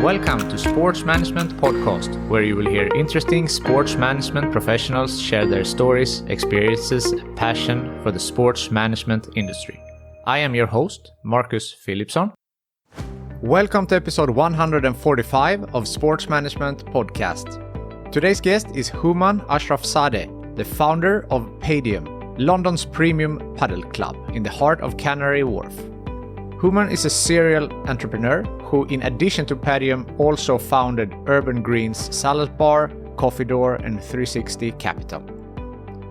Welcome to Sports Management Podcast, where you will hear interesting sports management professionals share their stories, experiences, and passion for the sports management industry. I am your host, Marcus Philipson. Welcome to episode 145 of Sports Management Podcast. Today's guest is Houman Ashrafzadeh, the founder of Padium, London's premium padel club in the heart of Canary Wharf. Houman is a serial entrepreneur who, in addition to Padium, also founded Urban Green's Salad Bar, Coffydoor, and 360 Capital.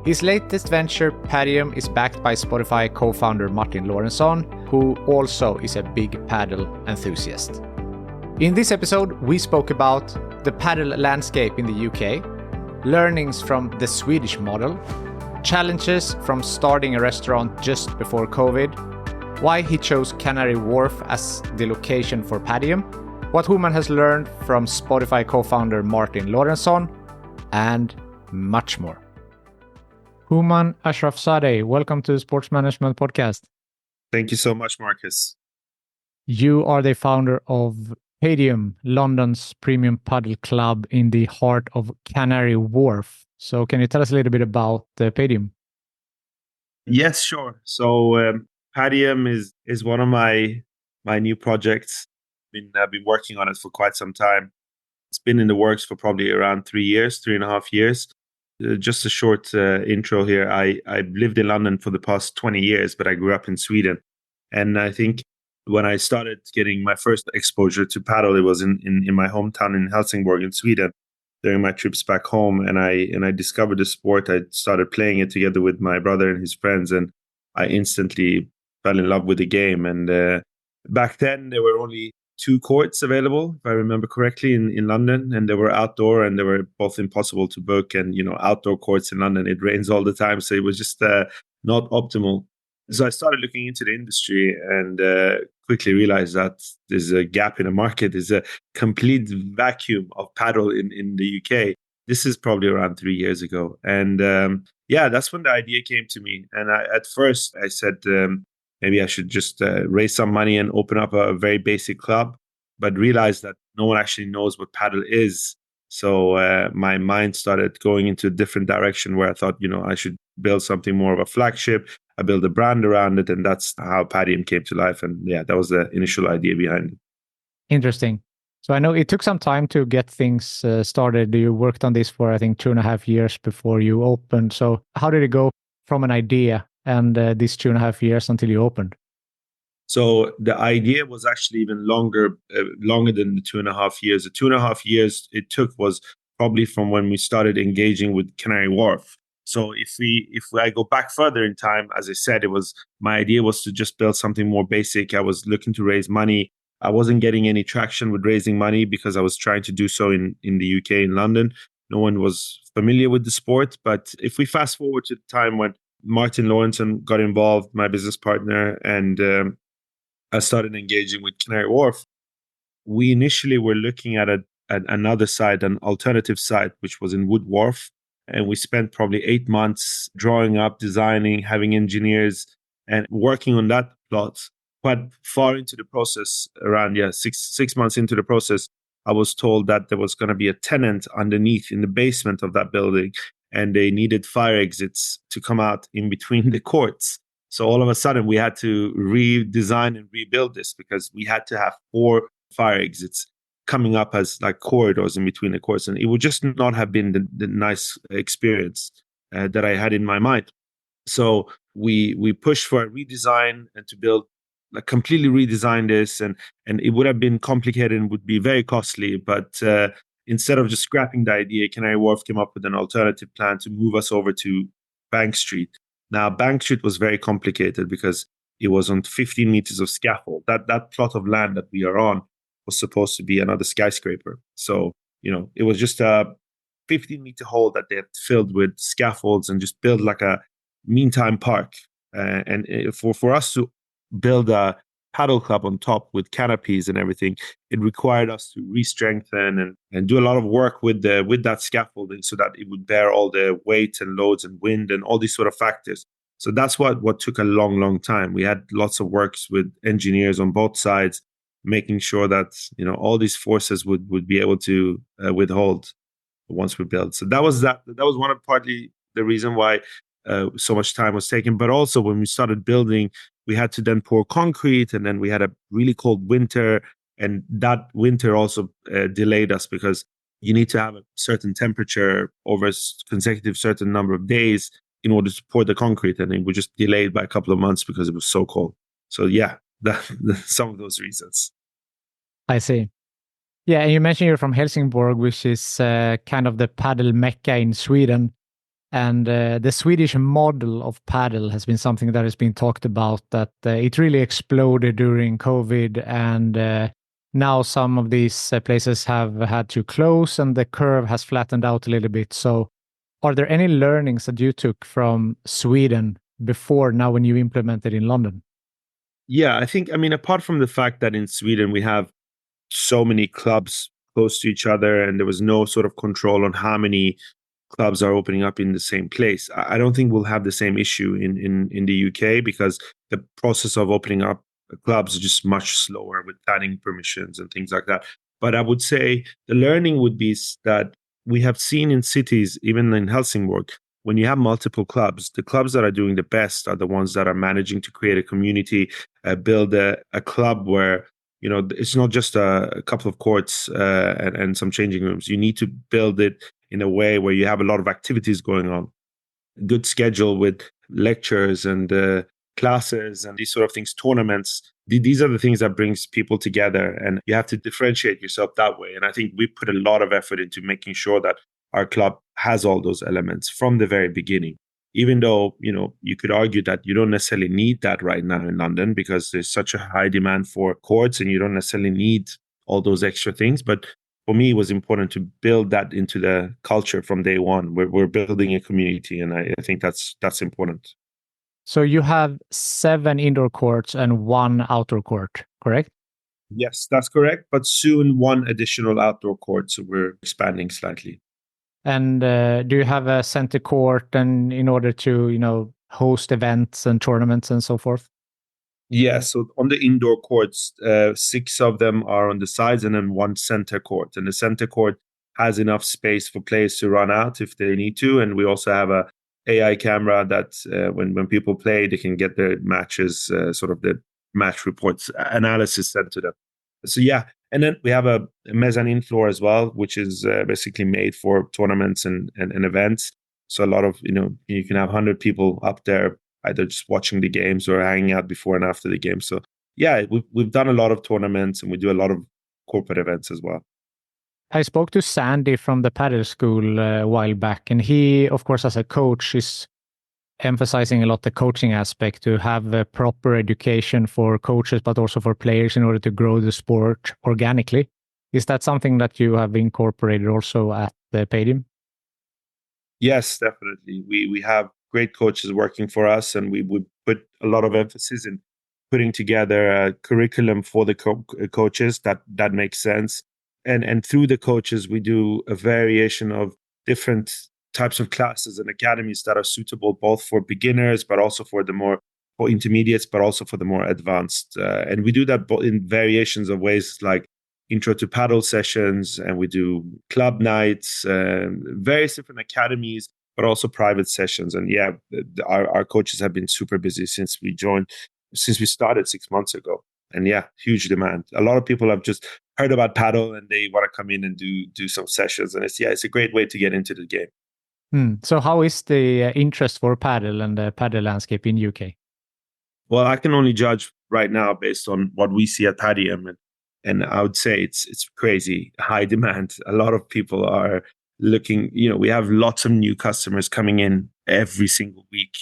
His latest venture, Padium, is backed by Spotify co-founder Martin Lorentzon, who also is a big padel enthusiast. In this episode, we spoke about the padel landscape in the UK, learnings from the Swedish Model, challenges from starting a restaurant just before COVID, why he chose Canary Wharf as the location for Padium, what Houman has learned from Spotify co-founder Martin Lorentzon, and much more. Houman Ashrafzadeh, welcome to the Sports Management Podcast. Thank you so much, Marcus. You are the founder of Padium, London's premium padel club in the heart of Canary Wharf. So can you tell us a little bit about Padium? Yes, sure. So Padium is one of my new projects. I've been working on it for quite some time. It's been in the works for probably around 3.5 years. Just a short intro here. I lived in London for the past 20 years, but I grew up in Sweden. And I think when I started getting my first exposure to padel, it was in my hometown in Helsingborg in Sweden during my trips back home. And I discovered the sport. I started playing it together with my brother and his friends, and I instantly fell in love with the game. And back then, there were only 2 courts available, if I remember correctly, in London. And they were outdoor, and they were both impossible to book. And, outdoor courts in London, it rains all the time. So it was just not optimal. So I started looking into the industry and quickly realized that there's a gap in the market. There's a complete vacuum of padel in the UK. This is probably around 3 years ago. And that's when the idea came to me. And at first I said, maybe I should just raise some money and open up a very basic club, but realized that no one actually knows what padel is. So my mind started going into a different direction where I thought, I should build something more of a flagship. I built a brand around it, and that's how Padium came to life. And that was the initial idea behind it. Interesting. So I know it took some time to get things started. You worked on this for, I think, 2.5 years before you opened. So how did it go from an idea and these 2.5 years until you opened? So the idea was actually even longer than the 2.5 years. The 2.5 years it took was probably from when we started engaging with Canary Wharf. So if I go back further in time, as I said, my idea was to just build something more basic. I was looking to raise money. I wasn't getting any traction with raising money because I was trying to do so in the UK, in London. No one was familiar with the sport. But if we fast forward to the time when Martin Lorentzon got involved, my business partner, and I started engaging with Canary Wharf, we initially were looking at another site, an alternative site, which was in Wood Wharf. And we spent probably 8 months drawing up, designing, having engineers, and working on that plot. Quite far into the process, around six months into the process, I was told that there was going to be a tenant underneath in the basement of that building, and they needed fire exits to come out in between the courts. So all of a sudden, we had to redesign and rebuild this because we had to have 4 fire exits coming up as like corridors in between the courts. And it would just not have been the nice experience that I had in my mind. So we pushed for a redesign and to build, completely redesign this. And it would have been complicated and would be very costly. But instead of just scrapping the idea, Canary Wharf came up with an alternative plan to move us over to Bank Street. Now, Bank Street was very complicated because it was on 15 meters of scaffold. That plot of land that we are on was supposed to be another skyscraper. So, it was just a 15-meter hole that they had filled with scaffolds and just built like a meantime park. And for us to build a paddle club on top with canopies and everything, it required us to re-strengthen and do a lot of work with that scaffolding so that it would bear all the weight and loads and wind and all these sort of factors. So that's what took a long, long time. We had lots of works with engineers on both sides, making sure that all these forces would be able to withhold once we built. So that was one of partly the reason why so much time was taken. But also when we started building, we had to then pour concrete, and then we had a really cold winter, and that winter also delayed us because you need to have a certain temperature over a consecutive certain number of days in order to pour the concrete, and it was just delayed by a couple of months because it was so cold. So yeah, some of those reasons. I see. Yeah, and you mentioned you're from Helsingborg, which is kind of the paddle mecca in Sweden. And the Swedish model of paddle has been something that has been talked about, that it really exploded during COVID. And now some of these places have had to close and the curve has flattened out a little bit. So are there any learnings that you took from Sweden before now when you implemented in London? Yeah, I mean, apart from the fact that in Sweden we have so many clubs close to each other and there was no sort of control on how many clubs are opening up in the same place. I don't think we'll have the same issue in the UK because the process of opening up clubs is just much slower with planning permissions and things like that. But I would say the learning would be that we have seen in cities, even in Helsingborg, when you have multiple clubs, the clubs that are doing the best are the ones that are managing to create a community, build a club where it's not just a couple of courts and some changing rooms. You need to build it in a way where you have a lot of activities going on, good schedule with lectures and classes and these sort of things, tournaments. These are the things that brings people together, and you have to differentiate yourself that way. And I think we put a lot of effort into making sure that our club has all those elements from the very beginning. Even though, you could argue that you don't necessarily need that right now in London because there's such a high demand for courts and you don't necessarily need all those extra things. But for me, it was important to build that into the culture from day one. We're building a community, and I think that's important. So you have 7 indoor courts and 1 outdoor court, correct? Yes, that's correct. But soon 1 additional outdoor court. So we're expanding slightly. And do you have a center court and in order to, host events and tournaments and so forth? Yeah, so on the indoor courts, 6 of them are on the sides and then 1 center court. And the center court has enough space for players to run out if they need to. And we also have a AI camera that when people play, they can get their matches, sort of the match reports analysis sent to them. So yeah, and then we have a mezzanine floor as well, which is basically made for tournaments and events. So a lot of, you can have 100 people up there either just watching the games or hanging out before and after the game. So yeah, we've done a lot of tournaments and we do a lot of corporate events as well. I spoke to Sandy from the Padel School a while back, and he, of course, as a coach, is emphasizing a lot the coaching aspect to have a proper education for coaches, but also for players in order to grow the sport organically. Is that something that you have incorporated also at the Padium? Yes, definitely. We have great coaches working for us, and we would put a lot of emphasis in putting together a curriculum for the coaches that makes sense. And through the coaches, we do a variation of different types of classes and academies that are suitable both for beginners, but also for intermediates, but also for the more advanced. And we do that in variations of ways, like intro to paddle sessions, and we do club nights, various different academies, but also private sessions. And yeah, our coaches have been super busy since we started 6 months ago. And yeah, huge demand. A lot of people have just heard about paddle and they want to come in and do some sessions. And it's a great way to get into the game. So how is the interest for paddle and the paddle landscape in UK? Well, I can only judge right now based on what we see at Padium. And I would say it's crazy high demand. A lot of people are looking, we have lots of new customers coming in every single week.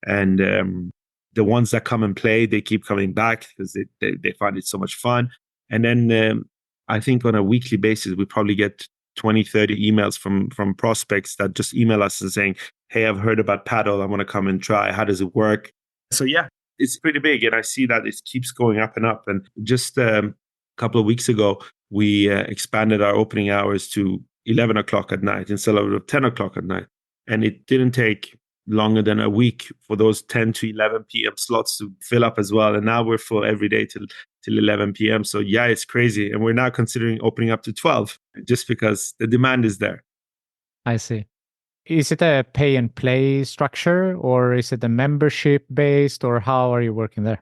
And the ones that come and play, they keep coming back because they find it so much fun. And then I think on a weekly basis, we probably get 20, 30 emails from prospects that just email us and saying, hey, I've heard about paddle. I want to come and try. How does it work? So yeah, it's pretty big. And I see that it keeps going up and up. And just a couple of weeks ago, we expanded our opening hours to 11 o'clock at night instead of 10 o'clock at night. And it didn't take longer than a week for those 10 to 11 p.m. slots to fill up as well. And now we're full every day till 11 p.m. So yeah, it's crazy. And we're now considering opening up to 12 just because the demand is there. I see. Is it a pay and play structure, or is it a membership based, or how are you working there?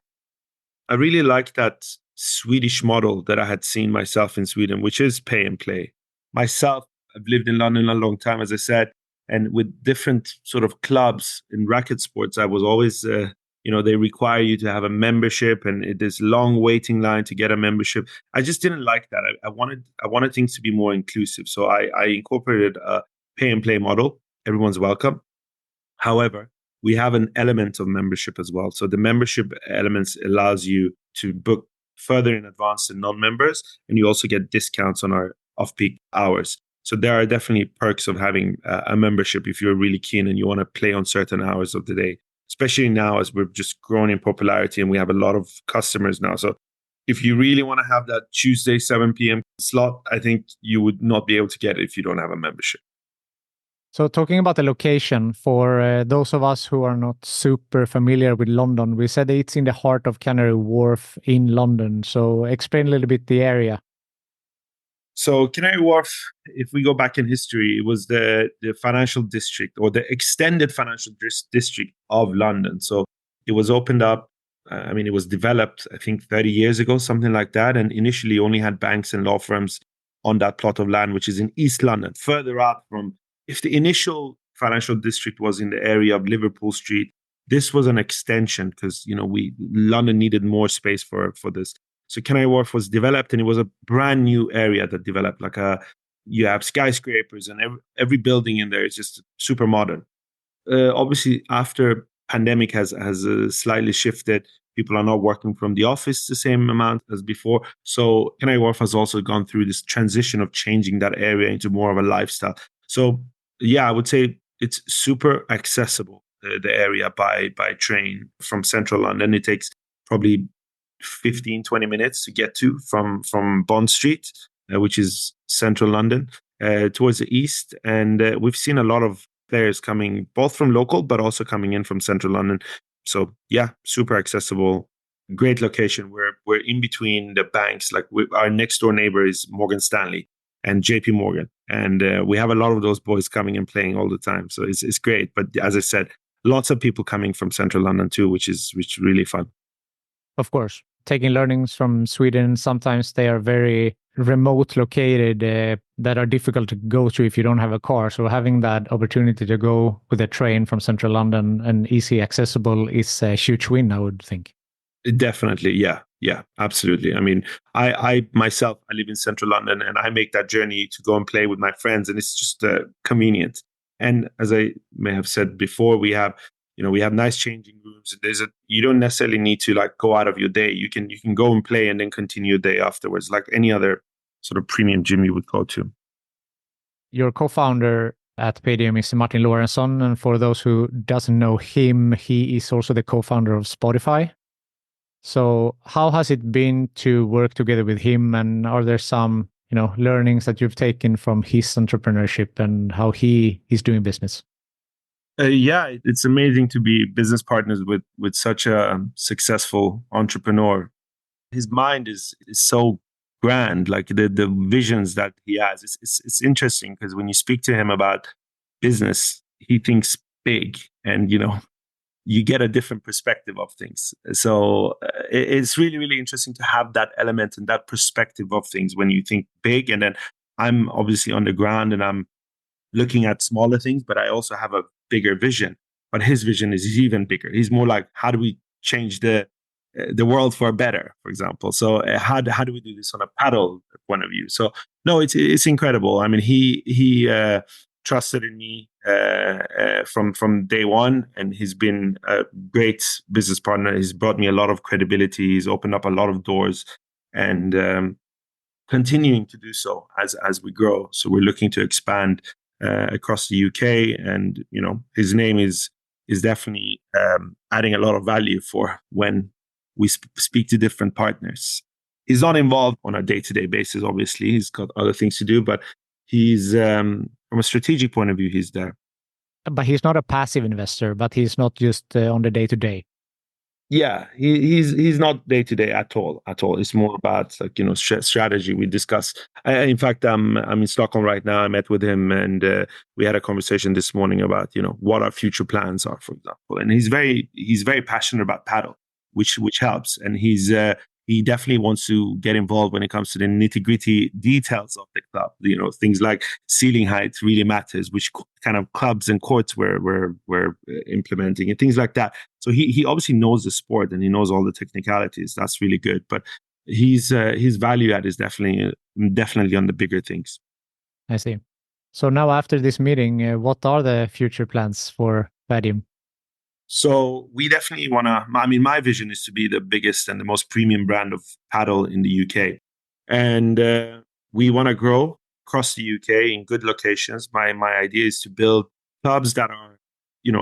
I really like that Swedish model that I had seen myself in Sweden, which is pay and play. Myself, I've lived in London a long time, as I said, and with different sort of clubs in racket sports, I was always, they require you to have a membership, and it is long waiting line to get a membership. I just didn't like that. I wanted things to be more inclusive, so I incorporated a pay and play model. Everyone's welcome. However, we have an element of membership as well. So the membership elements allows you to book further in advance than non-members, and you also get discounts on our off-peak hours. So there are definitely perks of having a membership if you're really keen and you want to play on certain hours of the day, especially now as we're just growing in popularity and we have a lot of customers now. So if you really want to have that Tuesday 7 p.m. slot, I think you would not be able to get it if you don't have a membership. So talking about the location, for those of us who are not super familiar with London, we said it's in the heart of Canary Wharf in London. So explain a little bit the area. So Canary Wharf, if we go back in history, it was the financial district or the extended financial district of London. So it was opened up. It was developed, I think, 30 years ago, something like that. And initially only had banks and law firms on that plot of land, which is in East London, further out from. If the initial financial district was in the area of Liverpool Street, this was an extension because London needed more space for this. So Canary Wharf was developed, and it was a brand new area that developed. You have skyscrapers, and every building in there is just super modern. Obviously, after pandemic has slightly shifted, people are not working from the office the same amount as before. So Canary Wharf has also gone through this transition of changing that area into more of a lifestyle. So yeah, I would say it's super accessible, the area by train from central London. It takes probably 15-20 minutes to get to from Bond Street, which is central London, towards the east. And we've seen a lot of players coming both from local, but also coming in from central London. So yeah, super accessible, great location. We're in between the banks. Our next door neighbor is Morgan Stanley and JP Morgan. And we have a lot of those boys coming and playing all the time. So it's great. But as I said, lots of people coming from central London too, which is really fun. Of course, taking learnings from Sweden, sometimes they are very remote located that are difficult to go to if you don't have a car. So having that opportunity to go with a train from central London and easy accessible is a huge win, I would think. Definitely. Yeah, absolutely. I myself, I live in central London, and I make that journey to go and play with my friends, and it's just convenient. And as I may have said before, we have nice changing rooms. You don't necessarily need to go out of your day. You can go and play and then continue your day afterwards, like any other sort of premium gym you would go to. Your co-founder at Padium is Martin Lorentzon, and for those who doesn't know him, he is also the co-founder of Spotify. So how has it been to work together with him, and are there some learnings that you've taken from his entrepreneurship and how he is doing business? Yeah, it's amazing to be business partners with such a successful entrepreneur. His mind is so grand, like the visions that he has. It's interesting because when you speak to him about business, he thinks big, and you get a different perspective of things. So it's really, really interesting to have that element and that perspective of things when you think big. And then I'm obviously on the ground and I'm looking at smaller things, but I also have a bigger vision. But his vision is even bigger. He's more like, how do we change the world for better, for example? So how do we do this on a Padel point of view? So no, it's incredible. He trusted in me from day one, and he's been a great business partner. He's brought me a lot of credibility. He's opened up a lot of doors, and continuing to do so as we grow. So we're looking to expand across the UK, and his name is definitely adding a lot of value for when we speak to different partners. He's not involved on a day-to-day basis, obviously. He's got other things to do, but he's from a strategic point of view, he's there. But he's not a passive investor, but he's not just on the day to day. Yeah, he's not day to day at all. It's more about like strategy. We discuss. In fact, I'm in Stockholm right now. I met with him, and we had a conversation this morning about what our future plans are, for example. And he's very passionate about paddle, which helps. And he definitely wants to get involved when it comes to the nitty-gritty details of the club. Things like ceiling height really matters, which kind of clubs and courts we're implementing, and things like that. So he obviously knows the sport and he knows all the technicalities. That's really good. But his value add is definitely on the bigger things. I see. So now after this meeting, what are the future plans for Padium? So we definitely want to, my vision is to be the biggest and the most premium brand of paddle in the UK. And we want to grow across the UK in good locations. My idea is to build clubs that are,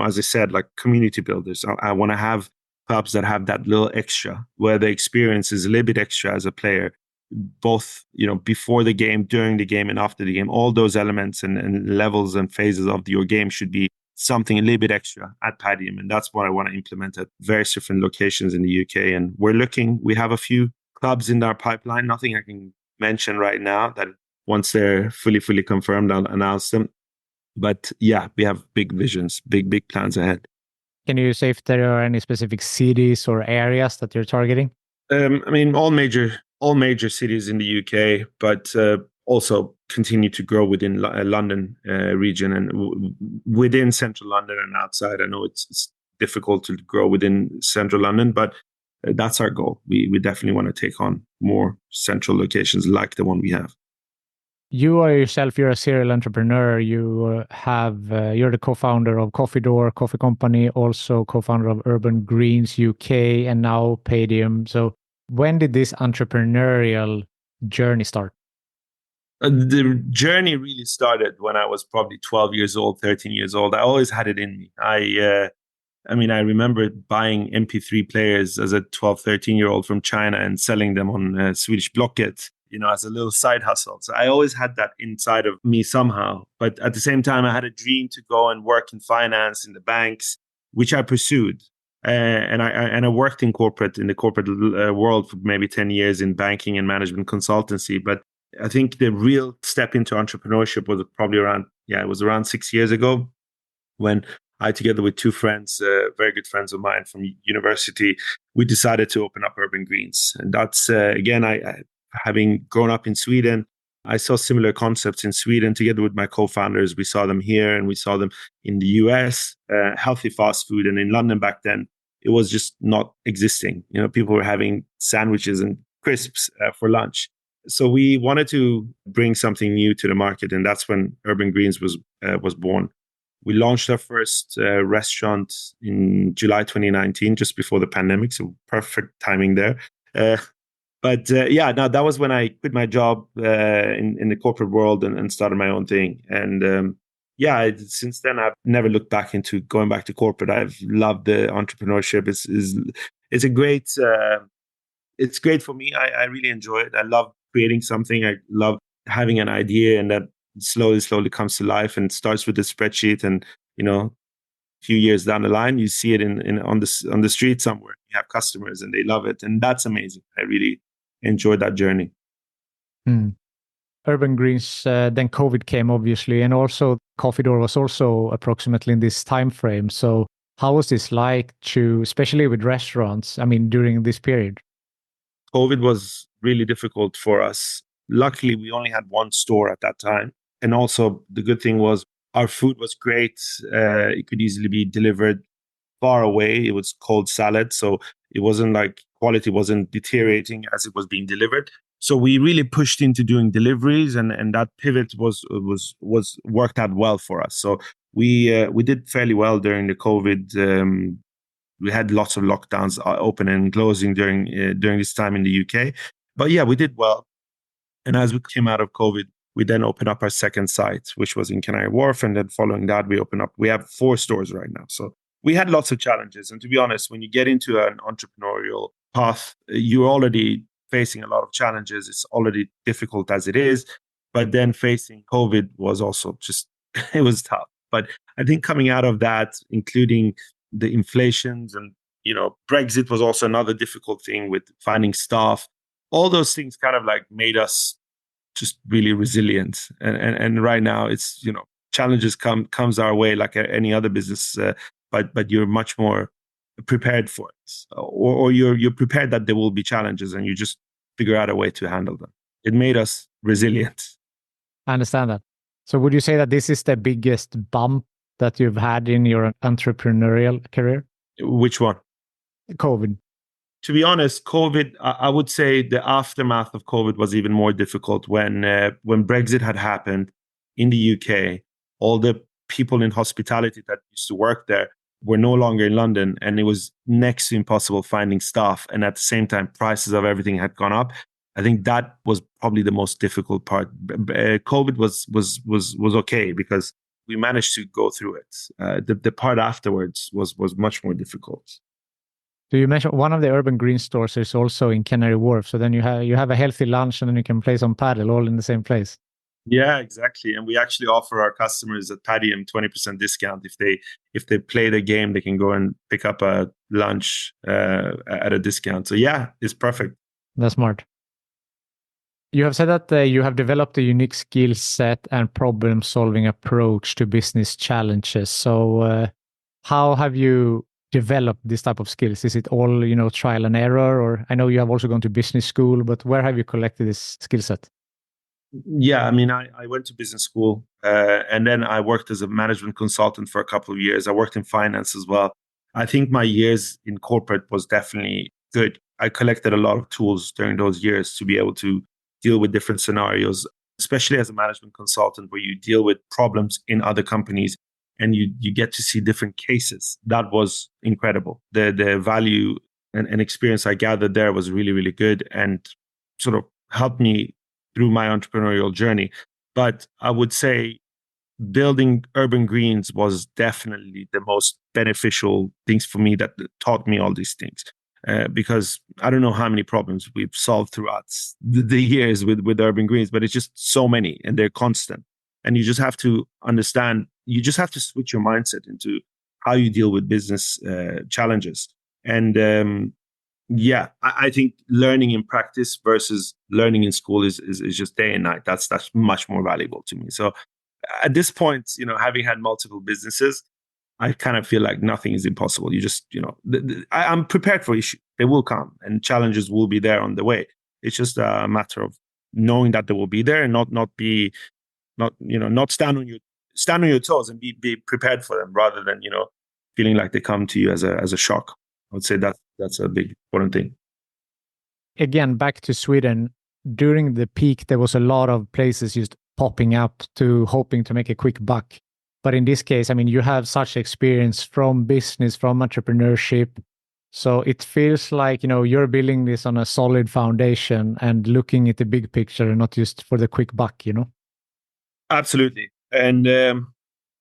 as I said, like community builders. I want to have clubs that have that little extra where the experience is a little bit extra as a player, both, before the game, during the game, and after the game. All those elements and levels and phases of your game should be something a little bit extra at Padium. And that's what I want to implement at various different locations in the UK. And we have a few clubs in our pipeline. Nothing I can mention right now, that once they're fully confirmed, I'll announce them. But yeah, we have big visions, big plans ahead. Can you say if there are any specific cities or areas that you're targeting? All major cities in the UK, but also continue to grow within London region and within central London and outside. I know it's difficult to grow within central London, but that's our goal. We definitely want to take on more central locations like the one we have. You are yourself, you're a serial entrepreneur. You're the co-founder of Coffydoor coffee company, also co-founder of Urban Greens UK, and now Padium. So when did this entrepreneurial journey start? The journey really started when I was probably 12 years old, 13 years old. I always had it in me. I remember buying MP3 players as a 12, 13-year-old from China and selling them on Swedish Blocket, as a little side hustle. So I always had that inside of me somehow. But at the same time, I had a dream to go and work in finance, in the banks, which I pursued. And I worked in the corporate world for maybe 10 years in banking and management consultancy. But I think the real step into entrepreneurship was probably around 6 years ago, when I, together with two friends, very good friends of mine from university, we decided to open up Urban Greens. And that's, again, I having grown up in Sweden, I saw similar concepts in Sweden together with my co-founders. We saw them here and we saw them in the US, healthy fast food. And in London back then, it was just not existing. People were having sandwiches and crisps for lunch. So we wanted to bring something new to the market. And that's when Urban Greens was born. We launched our first restaurant in July 2019, just before the pandemic. So perfect timing there. That was when I quit my job in the corporate world and started my own thing. And since then, I've never looked back into going back to corporate. I've loved the entrepreneurship. It's a great, it's great for me. I really enjoy it. I love creating something. I love having an idea and that slowly comes to life and starts with a spreadsheet. And, a few years down the line, you see it on the street somewhere. You have customers and they love it. And that's amazing. I really enjoyed that journey. Urban Greens, then COVID came, obviously, and also Coffydoor was also approximately in this time frame. So how was this like especially with restaurants, during this period? COVID was really difficult for us. Luckily, we only had one store at that time. And also the good thing was our food was great. It could easily be delivered far away. It was cold salad. So it wasn't like quality wasn't deteriorating as it was being delivered. So we really pushed into doing deliveries, and that pivot was worked out well for us. So we did fairly well during the COVID. We had lots of lockdowns open and closing during this time in the UK. But yeah, we did well. And as we came out of COVID, we then opened up our second site, which was in Canary Wharf. And then following that, we have 4 stores right now. So we had lots of challenges. And to be honest, when you get into an entrepreneurial path, you're already facing a lot of challenges. It's already difficult as it is. But then facing COVID was also it was tough. But I think coming out of that, including the inflations and, Brexit was also another difficult thing with finding staff. All those things kind of like made us just really resilient. And right now it's, challenges comes our way like any other business, but you're much more prepared for it, or you're prepared that there will be challenges and you just figure out a way to handle them. It made us resilient. I understand that. So would you say that this is the biggest bump that you've had in your entrepreneurial career? Which one? COVID. To be honest, COVID, I would say the aftermath of COVID was even more difficult when Brexit had happened in the UK. All the people in hospitality that used to work there were no longer in London, and it was next to impossible finding staff. And at the same time, prices of everything had gone up. I think that was probably the most difficult part. COVID was okay because we managed to go through it. The part afterwards was much more difficult. So you mentioned one of the Urban Green stores is also in Canary Wharf. So then you have a healthy lunch and then you can play some Padel all in the same place. Yeah, exactly. And we actually offer our customers at Padium 20% discount. If they play the game, they can go and pick up a lunch at a discount. So yeah, it's perfect. That's smart. You have said that you have developed a unique skill set and problem-solving approach to business challenges. So how have you develop this type of skills? Is it all, trial and error? Or I know you have also gone to business school, but where have you collected this skill set? Yeah, I mean, I went to business school and then I worked as a management consultant for a couple of years. I worked in finance as well. I think my years in corporate was definitely good. I collected a lot of tools during those years to be able to deal with different scenarios, especially as a management consultant where you deal with problems in other companies and you get to see different cases. That was incredible. The value and experience I gathered there was really, really good and sort of helped me through my entrepreneurial journey. But I would say building Urban Greens was definitely the most beneficial things for me that taught me all these things. Because I don't know how many problems we've solved throughout the years with Urban Greens, but it's just so many and they're constant. And you just have to understand, you just have to switch your mindset into how you deal with business challenges. And I think learning in practice versus learning in school is just day and night. That's much more valuable to me. So at this point, having had multiple businesses, I kind of feel like nothing is impossible. You just, I'm prepared for issues. They will come and challenges will be there on the way. It's just a matter of knowing that they will be there and not stand on your toes and be prepared for them rather than, feeling like they come to you as a shock. I would say that's a big important thing. Again, back to Sweden, during the peak, there was a lot of places just popping up to hoping to make a quick buck. But in this case, I mean, you have such experience from business, from entrepreneurship. So it feels like, you're building this on a solid foundation and looking at the big picture, not just for the quick buck, Absolutely. And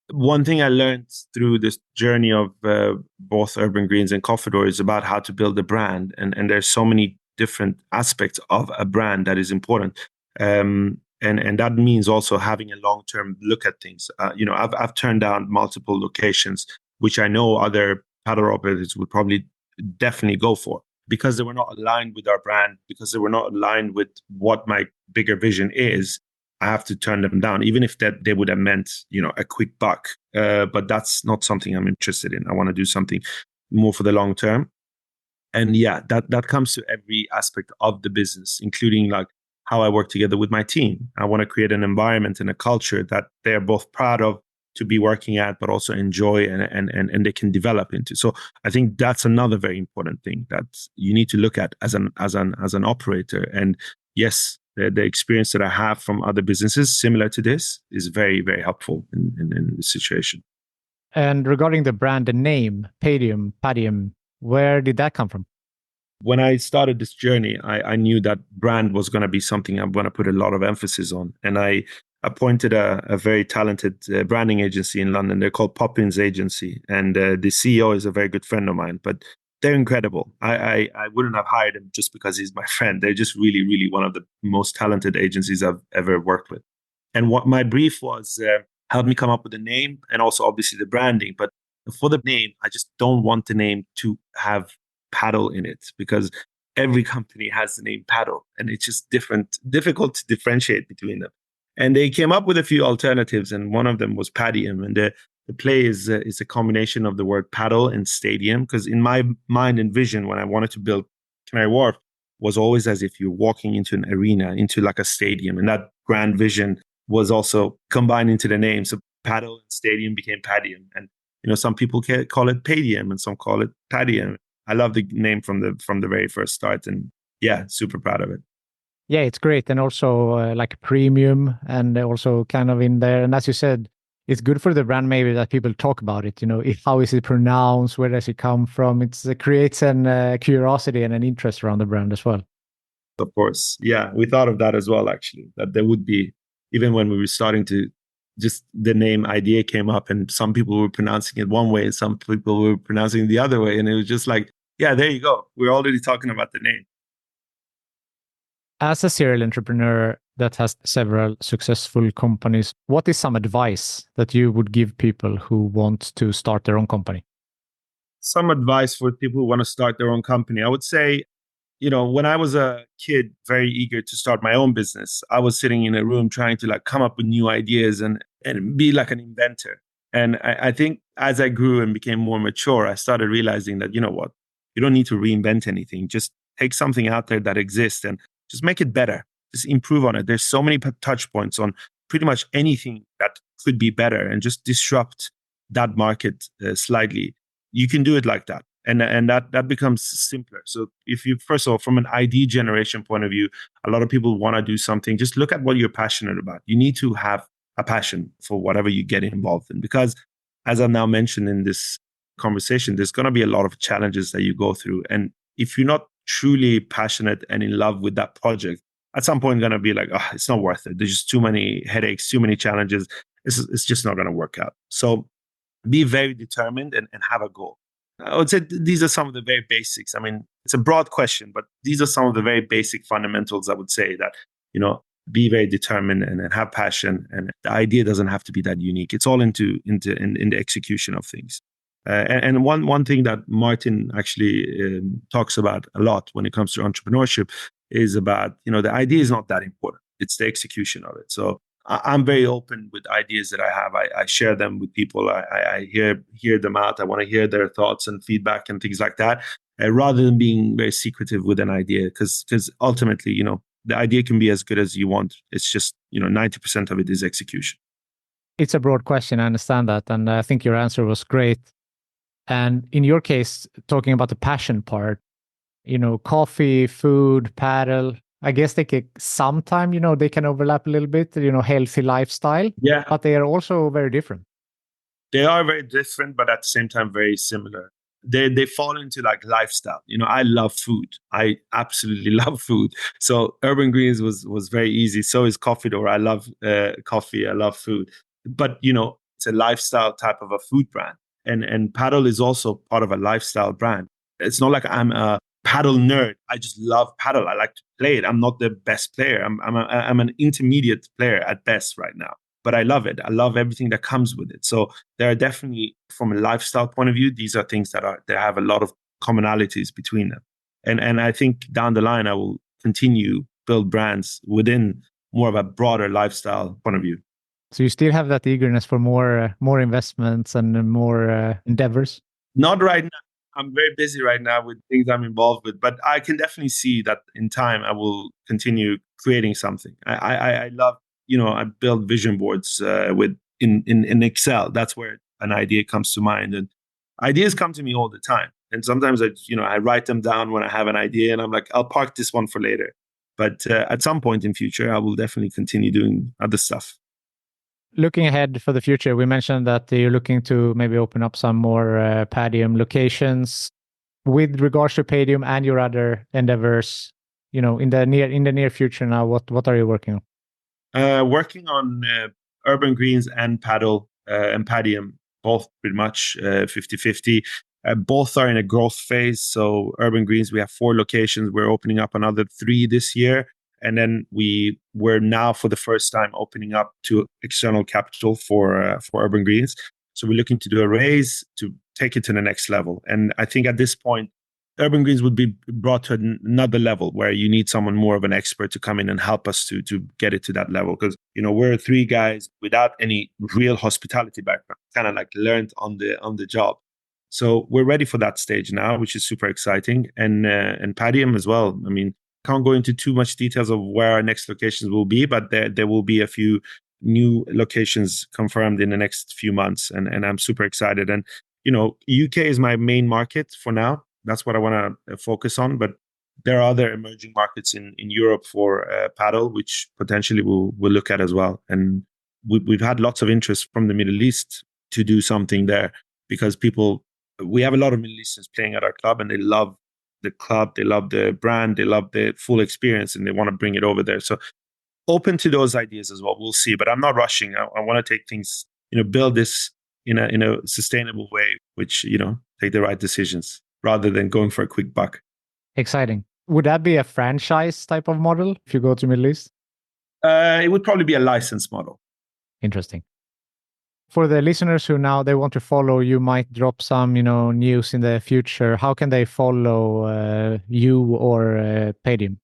one thing I learned through this journey of both Urban Greens and Coffydoor is about how to build a brand. And there's so many different aspects of a brand that is important. And that means also having a long-term look at things. I've turned down multiple locations, which I know other paddle operators would probably definitely go for because they were not aligned with our brand, because they were not aligned with what my bigger vision is. I have to turn them down, even if that they would have meant, a quick buck. But that's not something I'm interested in. I want to do something more for the long term. And yeah, that comes to every aspect of the business, including like how I work together with my team. I want to create an environment and a culture that they're both proud of to be working at, but also enjoy and they can develop into. So I think that's another very important thing that you need to look at as an operator. And yes, the experience that I have from other businesses similar to this is very, very helpful in this situation. And regarding the brand, the name, Padium, where did that come from? When I started this journey, I knew that brand was going to be something I'm going to put a lot of emphasis on. And I appointed a very talented branding agency in London. They're called Poppins Agency. And the CEO is a very good friend of mine. But they're incredible. I wouldn't have hired him just because he's my friend. They're just really, really one of the most talented agencies I've ever worked with. And what my brief was, helped me come up with the name and also obviously the branding. But for the name, I just don't want the name to have Padel in it because every company has the name Padel and it's just difficult to differentiate between them. And they came up with a few alternatives, and one of them was Padium. And the play is a combination of the word paddle and stadium, because in my mind and vision, when I wanted to build Canary Wharf, was always as if you're walking into an arena, into like a stadium. And that grand vision was also combined into the name. So paddle and stadium became Padium. And some people call it Padium and some call it Padium. I love the name from the very first start, and yeah, super proud of it. Yeah, it's great, and also like premium, and also kind of in there. And as you said, it's good for the brand maybe that people talk about it. How is it pronounced? Where does it come from? It creates an curiosity and an interest around the brand as well. Of course, yeah, we thought of that as well. Actually, that there would be, even when we were starting to, just the name idea came up, and some people were pronouncing it one way, and some people were pronouncing it the other way, and it was just like, yeah, there you go. We're already talking about the name. As a serial entrepreneur that has several successful companies, what is some advice that you would give people who want to start their own company? Some advice for people who want to start their own company. I would say, when I was a kid, very eager to start my own business, I was sitting in a room trying to come up with new ideas and be like an inventor. And I think as I grew and became more mature, I started realizing that, you don't need to reinvent anything. Just take something out there that exists and just make it better. Just improve on it. There's so many touch points on pretty much anything that could be better, and just disrupt that market slightly. You can do it like that. And that becomes simpler. So if you, first of all, from an ID generation point of view, a lot of people want to do something. Just look at what you're passionate about. You need to have a passion for whatever you get involved in, because as I've now mentioned in this conversation, there's going to be a lot of challenges that you go through. And if you're not truly passionate and in love with that project, at some point going to be like, oh, it's not worth it. There's just too many headaches, too many challenges. It's just not going to work out. So be very determined and have a goal. I would say these are some of the very basics. I mean, it's a broad question, but these are some of the very basic fundamentals. I would say that, be very determined and have passion. And the idea doesn't have to be that unique. It's all in the execution of things. And one thing that Martin actually talks about a lot when it comes to entrepreneurship is about, the idea is not that important. It's the execution of it. So I'm very open with ideas that I have. I share them with people. I hear them out. I want to hear their thoughts and feedback and things like that, rather than being very secretive with an idea. Because ultimately, the idea can be as good as you want. It's just, 90% of it is execution. It's a broad question. I understand that. And I think your answer was great. And in your case, talking about the passion part, coffee, food, paddle, I guess they can sometime, they can overlap a little bit, healthy lifestyle. Yeah. But they are also very different. They are very different, but at the same time, very similar. They fall into lifestyle. I love food. I absolutely love food. So Urban Greens was very easy. So is Coffydoor. I love coffee. I love food. But, it's a lifestyle type of a food brand. And Padel is also part of a lifestyle brand. It's not like I'm a paddle nerd. I just love paddle. I like to play it. I'm not the best player. I'm an intermediate player at best right now, but I love it. I love everything that comes with it. So there are definitely, from a lifestyle point of view, these are things that have a lot of commonalities between them. And I think down the line, I will continue build brands within more of a broader lifestyle point of view. So you still have that eagerness for more investments and more endeavors? Not right now. I'm very busy right now with things I'm involved with, but I can definitely see that in time I will continue creating something. I love, I build vision boards in Excel. That's where an idea comes to mind, and ideas come to me all the time. And sometimes I write them down when I have an idea, and I'm like, I'll park this one for later. But at some point in future, I will definitely continue doing other stuff. Looking ahead for the future, we mentioned that you're looking to maybe open up some more Padium locations. With regards to Padium and your other endeavors, in the near future now, what are you working on? Working on Urban Greens and Padel and Padium, both pretty much 50-50. Both are in a growth phase. So Urban Greens, we have 4 locations. We're opening up another 3 this year. And then we were now for the first time opening up to external capital for Urban Greens. So we're looking to do a raise to take it to the next level. And I think at this point, Urban Greens would be brought to another level where you need someone more of an expert to come in and help us to get it to that level. Because, we're three guys without any real hospitality background, kind of like learned on the job. So we're ready for that stage now, which is super exciting. And Padium as well. I mean, can't go into too much details of where our next locations will be, but there will be a few new locations confirmed in the next few months. And I'm super excited. And, UK is my main market for now. That's what I want to focus on. But there are other emerging markets in Europe for Padel, which potentially we'll look at as well. And we've had lots of interest from the Middle East to do something there because we have a lot of Middle Easterns playing at our club and they love the club, they love the brand, they love the full experience, and they want to bring it over there. So open to those ideas as well. We'll see, but I'm not rushing. I want to take things, build this in a sustainable way, which, take the right decisions rather than going for a quick buck. Exciting. Would that be a franchise type of model if you go to Middle East? It would probably be a license model. Interesting. For the listeners who now they want to follow, you might drop some, news in the future. How can they follow you or Padium?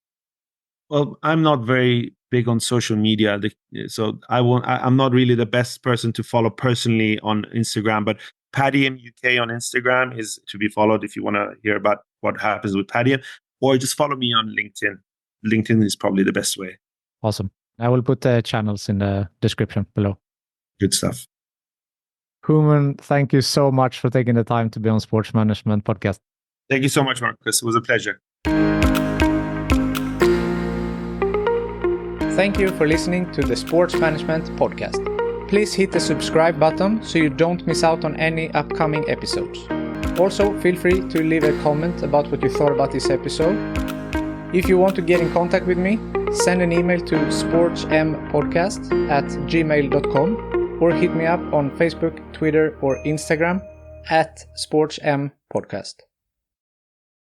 Well, I'm not very big on social media, so I'm not really the best person to follow personally on Instagram. But Padium UK on Instagram is to be followed if you want to hear about what happens with Padium, or just follow me on LinkedIn. LinkedIn is probably the best way. Awesome. I will put the channels in the description below. Good stuff. Houman, thank you so much for taking the time to be on Sports Management Podcast. Thank you so much, Marcus. It was a pleasure. Thank you for listening to the Sports Management Podcast. Please hit the subscribe button so you don't miss out on any upcoming episodes. Also, feel free to leave a comment about what you thought about this episode. If you want to get in contact with me, send an email to sportsmpodcast@gmail.com or hit me up on Facebook, Twitter, or Instagram @sportsmpodcast.